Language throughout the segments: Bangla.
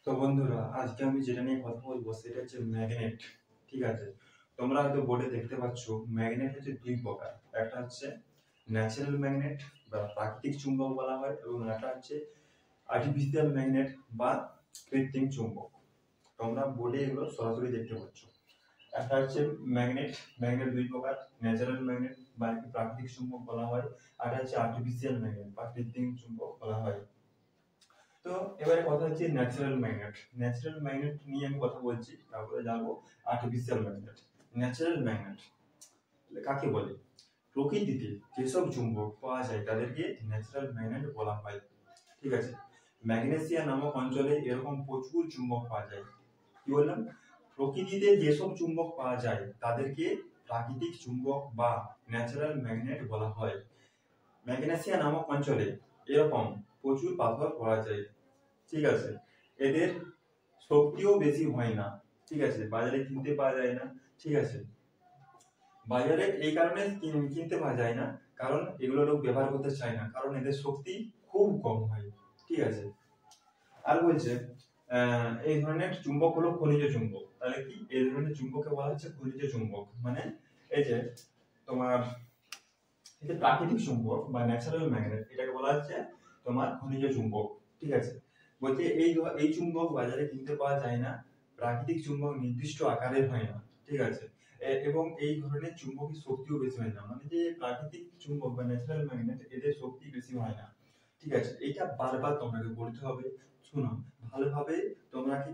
তো বন্ধুরা, আজকে আমি যেটা নিয়ে কথা বলবো সেটা হচ্ছে ম্যাগনেট। ঠিক আছে, তোমরা হয়তো বোর্ডে দেখতে পাচ্ছ ম্যাগনেট হচ্ছে দুই প্রকার। একটা হচ্ছে ন্যাচারাল ম্যাগনেট বা প্রাকৃতিক চুম্বক বলা হয়, এবং একটা হচ্ছে আর্টিফিশিয়াল ম্যাগনেট বা কৃত্রিম চুম্বক। তোমরা বোর্ডে এগুলো সরাসরি দেখতে পাচ্ছ। একটা হচ্ছে ম্যাগনেট, ম্যাগনেট দুই প্রকার, ন্যাচারাল ম্যাগনেট বা প্রাকৃতিক চুম্বক বলা হয়, আর হচ্ছে আর্টিফিশিয়াল ম্যাগনেট বা কৃত্রিম চুম্বক বলা হয়। তো এবারে কথা হচ্ছে ন্যাচারাল ম্যাগনেট। ন্যাচারাল ম্যাগনেট নিয়ে আমি কথা বলছি, তারপরে যাবো আর্টিফিশিয়াল ম্যাগনেট। ন্যাচারাল ম্যাগনেট কাকে বলে? প্রকৃতিতে যেসব চুম্বক পাওয়া যায় তাদেরকে ন্যাচারাল ম্যাগনেট বলা হয়। ঠিক আছে, ম্যাগনেসিয়া নামক অঞ্চলে এরকম প্রচুর চুম্বক পাওয়া যায়। কি বললাম? প্রকৃতিতে যেসব চুম্বক পাওয়া যায় তাদেরকে প্রাকৃতিক চুম্বক বা ন্যাচারাল ম্যাগনেট বলা হয়। ম্যাগনেসিয়া নামক অঞ্চলে এরকম প্রচুর পাথর পাওয়া যায়। ঠিক আছে, এদের শক্তিও বেশি হয় না। ঠিক আছে, বাজারে কিনতে পাওয়া যায় না। ঠিক আছে, বাজারে এই কারণে কিনতে পাওয়া যায় না, কারণ এগুলো লোক ব্যবহার করতে চায় না, কারণ এদের শক্তি খুব কম হয়। ঠিক আছে, আর বলছে এই ধরনের চুম্বক হলো খনিজ চুম্বক। তাহলে কি এই ধরনের চুম্বককে বলা হচ্ছে খনিজ চুম্বক? মানে এই যে তোমার এই যে প্রাকৃতিক চুম্বক বা ন্যাচারাল ম্যাগনেট, এটাকে বলা হচ্ছে তোমার খনিজ চুম্বক। ঠিক আছে, বলতে এই চুম্বক বাজারে কিনতে পাওয়া যায় না। প্রাকৃতিক চুম্বক নির্দিষ্ট আকারের হয় না। ঠিক আছে, এবং এই ধরনের চুম্বকের শক্তিও বেশি হয় না। মানে যে প্রাকৃতিক চুম্বক বা ন্যাচারাল ম্যাগনেট, এদের শক্তি বেশি হয় না। ঠিক আছে, এইটা বারবার তোমাকে পড়তে হবে। শুনো, ভালোভাবে তোমরা কি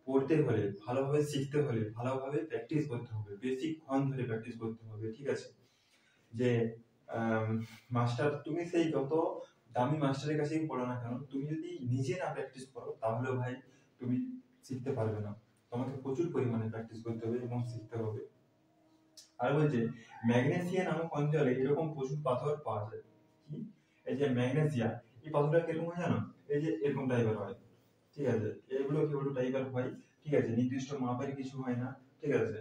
পড়তে হলে, ভালোভাবে শিখতে হলে ভালোভাবে প্র্যাকটিস করতে হবে, বেশিক্ষণ ধরে প্র্যাকটিস করতে হবে। ঠিক আছে, যে মাস্টার, তুমি সেই যত দামি মাস্টারের কাছেই পড়ো না কেন, তুমি যদি নিজে না প্র্যাকটিস করো তাহলে ভাই তুমি শিখতে পারবে না। তোমাকে প্রচুর পরিমাণে প্র্যাকটিস করতে হবে এবং শিখতে হবে। আর বলছে ম্যাগনেসিয়া নামক অঞ্চলে এরকম প্রচুর পাথর পাওয়া যায়। কি? এই যে ম্যাগনেসিয়া, এই পাথরটা কিরকম হয় জানো? এই যে এরকম টাইপের হয়। ঠিক আছে, এগুলো কেবল টাইপের হয়। ঠিক আছে, নির্দিষ্ট মাপের কিছু হয় না। ঠিক আছে,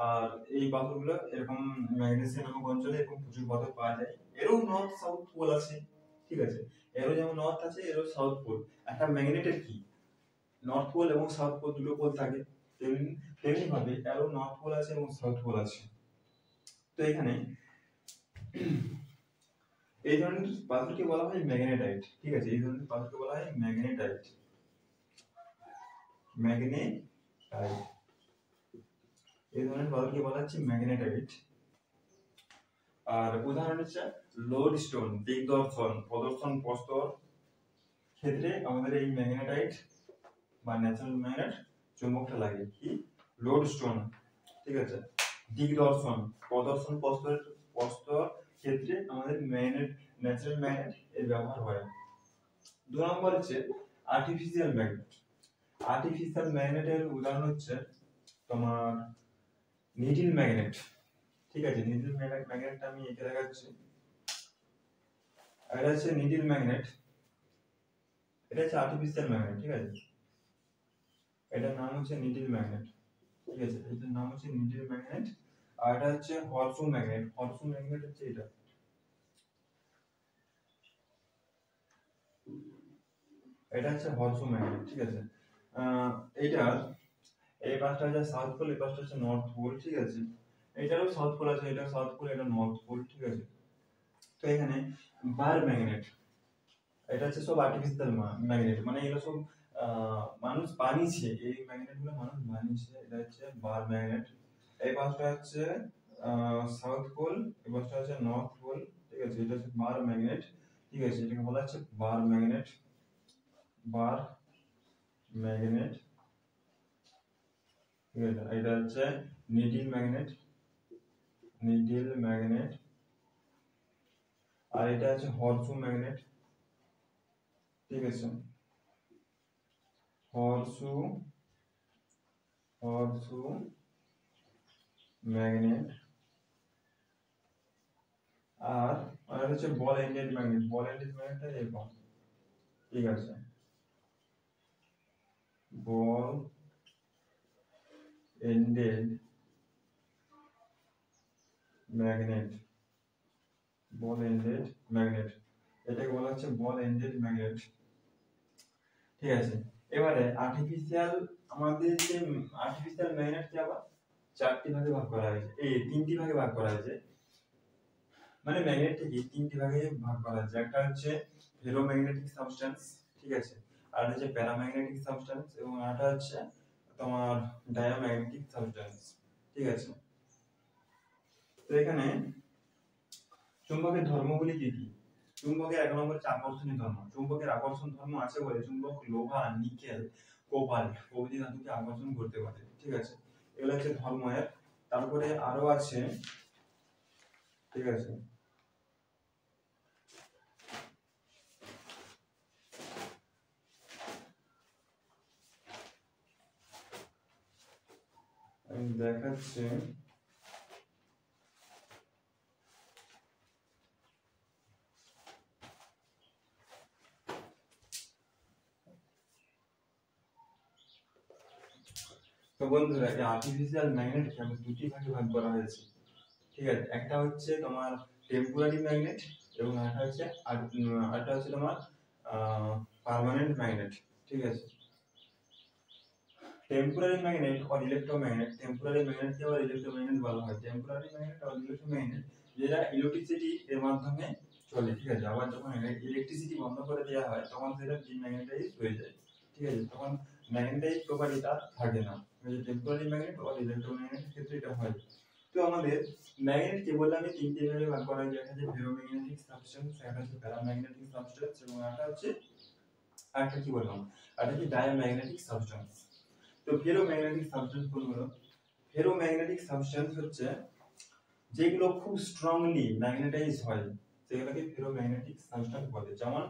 আর এই পাথরগুলো এরকম ম্যাগনেসিয়া নামক অঞ্চলে এরকম প্রচুর পাথর পাওয়া যায়। এরও নর্থ সাউথ পোল আছে। ঠিক আছে, এরও যেমন নর্থ আছে, এরও সাউথ পোল। একটা ম্যাগনেটের কি নর্থ পোল এবং সাউথ পোল, দুটো পোল থাকে। তেমনি তেমনি ভাবে এরও নর্থ পোল আছে এবং সাউথ পোল আছে। তো এখানে এই ধরনের পাথরকে বলা হয় ম্যাগনেটাইট। ঠিক আছে, এই ধরনের পাথরকে বলা হয় ম্যাগনেটাইট। ম্যাগনেটাইট, এই ধরনের পাথরকে বলা হচ্ছে ম্যাগনেটাইট। আর উদাহরণ হচ্ছে লোড স্টোন, দিগদর্শন, প্রদর্শন প্রস্তর ক্ষেত্রে আমাদের এই ম্যাগনেটাইট বা ন্যাচারাল ম্যাগনেট চুম্বকটা লাগে। কি? Load stone. ঠিক আছে, দিগদর্শন, প্রদর্শন প্রস্তর ক্ষেত্রে আমাদের ম্যাগনেট, ন্যাচারাল ম্যাগনেট এর ব্যবহার হয়। 2 নম্বর হচ্ছে আর্টিফিশিয়াল ম্যাগনেট। আর্টিফিশিয়াল ম্যাগনেটের উদাহরণ হচ্ছে তোমার নিডল ম্যাগনেট। ঠিক আছে, নিডল ম্যাগনেটটা আমি এঁকে দেখাচ্ছি। এটা হচ্ছে নিডল ম্যাগনেট, এটা হচ্ছে আর্টিফিশিয়াল ম্যাগনেট। ঠিক আছে, এটার নাম হচ্ছে নিডল ম্যাগনেট। ঠিক আছে, এটার নাম হচ্ছে নিডল ম্যাগনেট। আর এটা হচ্ছে হর্সু ম্যাগনেট। হর্সু ম্যাগনেট হচ্ছে এটা, এটা হচ্ছে হর্সু ম্যাগনেট। ঠিক আছে, এইটা এই পাশটা হচ্ছে সাউথ পোল, এই পাশটা হচ্ছে নর্থ পোল। ঠিক আছে, এটারও সাউথ পোল আছে, এটা সাউথ পোল, এটা নর্থ পোল। ঠিক আছে, তো এখানে বার ম্যাগনেট, এটা হচ্ছে সব আর্টিফিশিয়াল ম্যাগনেট, মানে এগুলো সব মানুষ বানিয়েছে। এই ম্যাগনেট গুলো মানুষ বানিয়েছে। এটা হচ্ছে বার ম্যাগনেট। এই পাশটা হচ্ছে সাউথ পোল, এই পাশটা হচ্ছে নর্থ পোল। ঠিক আছে, এটা হচ্ছে বার ম্যাগনেট। ঠিক আছে, এটাকে বলা হচ্ছে বার ম্যাগনেট। বার ম্যাগনেট। ঠিক আছে, এটা হচ্ছে নিডল ম্যাগনেট। Needle magnet. আর এটা হচ্ছে হর্সু ম্যাগনেট। ঠিক আছে, হর্সু হর্সু ম্যাগনেট। আর আর হচ্ছে বল এন্ডেড ম্যাগনেট। বল এন্ডেড ম্যাগনেটটা এরকম। ঠিক আছে, বল এন্ডেড ম্যাগনেট। বল এন্ডেড ম্যাগনেট, এটাকে বলা হচ্ছে বল এন্ডেড ম্যাগনেট। ঠিক আছে, এবারে আর্টিফিশিয়াল আমাদের যে আর্টিফিশিয়াল ম্যাগনেটকে আবার চারটি ভাগে ভাগ করা হয়েছে, তিনটি ভাগে ভাগ করা হয়েছে, মানে ম্যাগনেটকে তিনটি ভাগে ভাগ করা হয়েছে। একটা হচ্ছে ফেরোম্যাগনেটিক সাবস্টেন্স, ঠিক আছে, আর হচ্ছে প্যারাম্যাগনেটিক সাবস্টেন্স, এবং আরেকটা হচ্ছে তোমার ডায়াম্যাগনেটিক সাবস্টেন্স, ঠিক আছে। তো এখানে চুম্বকের ধর্মগুলি কি কি? চুম্বকের 1 নম্বর হচ্ছে আকর্ষণীয় ধর্ম। চুম্বকের আকর্ষণ ধর্ম আছে বলে চুম্বক লোহা, নিকেল, কোবাল্ট প্রভৃতি ধাতুকে আকর্ষণ করতে পারে, ঠিক আছে। এগুলো হচ্ছে ধর্ম এর। তারপরে আরো আছে, ঠিক আছে, আমি দেখাচ্ছি। তো বন্ধুরা, এই আর্টিফিশিয়াল ম্যাগনেটকে আমি দুটি ভাগে ভাগ করা হয়েছে, ঠিক আছে। একটা হচ্ছে তোমার টেম্পোরারি ম্যাগনেট, এবং আরেকটা হচ্ছে তোমার পার্মানেন্ট ম্যাগনেট, ঠিক আছে। টেম্পোরারি ম্যাগনেট और ইলেক্ট্রোম্যাগনেট, টেম্পোরারি ম্যাগনেটকে আবার ইলেক্ট্রোম্যাগনেট বলা হয়। টেম্পোরারি ম্যাগনেট আর ইলেক্ট্রোম্যাগনেট যেটা ইলেকট্রিসিটি এর মাধ্যমে চলে, ঠিক আছে। আবার যখন ইলেকট্রিসিটি বন্ধ করে দেওয়া হয় তখন সেটা ডিম্যাগনেটাইজ হয়ে যায়, ঠিক আছে। তখন ম্যাগনেটাইজ প্রপার্টিটা থাকে না। টেম্পোরারি ম্যাগনেট আর ইলেক্ট্রোম্যাগনেটের ক্ষেত্রে এটা হয়। তো আমাদের ম্যাগনেটকে বললাম আমি তিনটে ভাগে ভাগ করা যায়। একটা হচ্ছে ফেরোম্যাগনেটিক সাবস্টেন্স, একটা হচ্ছে প্যারাম্যাগনেটিক সাবস্টেন্স, এবং আরেকটা কি বললাম, আর হচ্ছে ডায়াম্যাগনেটিক সাবস্টেন্স। তো ফেরোম্যাগনেটিক সাবস্টেন্স কোনগুলো? ফেরোম্যাগনেটিক সাবস্টেন্স হচ্ছে যেগুলো খুব স্ট্রংলি ম্যাগনেটাইজ হয় সেগুলোকে ফেরোম্যাগনেটিক সাবস্টেন্স বলে, যেমন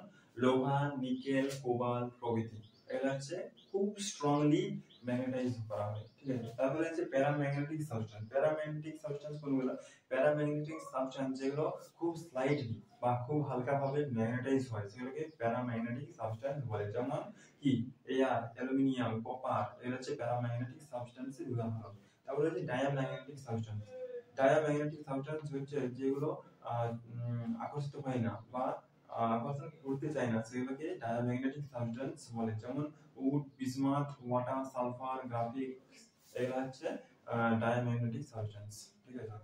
লোহা, নিকেল, কোবাল্ট প্রভৃতি। এগুলো হচ্ছে খুব স্ট্রংলি ম্যাগনেটাইজ করা হয়, ঠিক আছে। তারপরে হচ্ছে প্যারাম্যাগনেটিক সাবস্টেন্স। প্যারাম্যাগনেটিক সাবস্টেন্স কোনগুলো? প্যারাম্যাগনেটিক সাবস্টেন্স যেগুলো খুব স্লাইটলি বা খুব হালকা ভাবে ম্যাগনেটাইজ হয় সেগুলোকে প্যারাম্যাগনেটিক সাবস্টেন্স বলে, যেমন কি এয়ার, অ্যালুমিনিয়াম, কপার। এগুলো হচ্ছে প্যারাম্যাগনেটিক সাবস্টেন্সের উদাহরণ। তারপরে হচ্ছে ডায়াম্যাগনেটিক সাবস্টেন্স। ডায়াম্যাগনেটিক সাবস্টেন্স হচ্ছে যেগুলো আকর্ষিত হয় না বা আকর্ষণ করতে চায় না সেগুলোকে ডায়াম্যাগনেটিক সাবস্টেন্স বলে, যেমন wood, bismuth, water, sulphur, graphic. এগুলো হচ্ছে ডায়াম্যাগনেটিক সাবস্টেন্স, ঠিক আছে।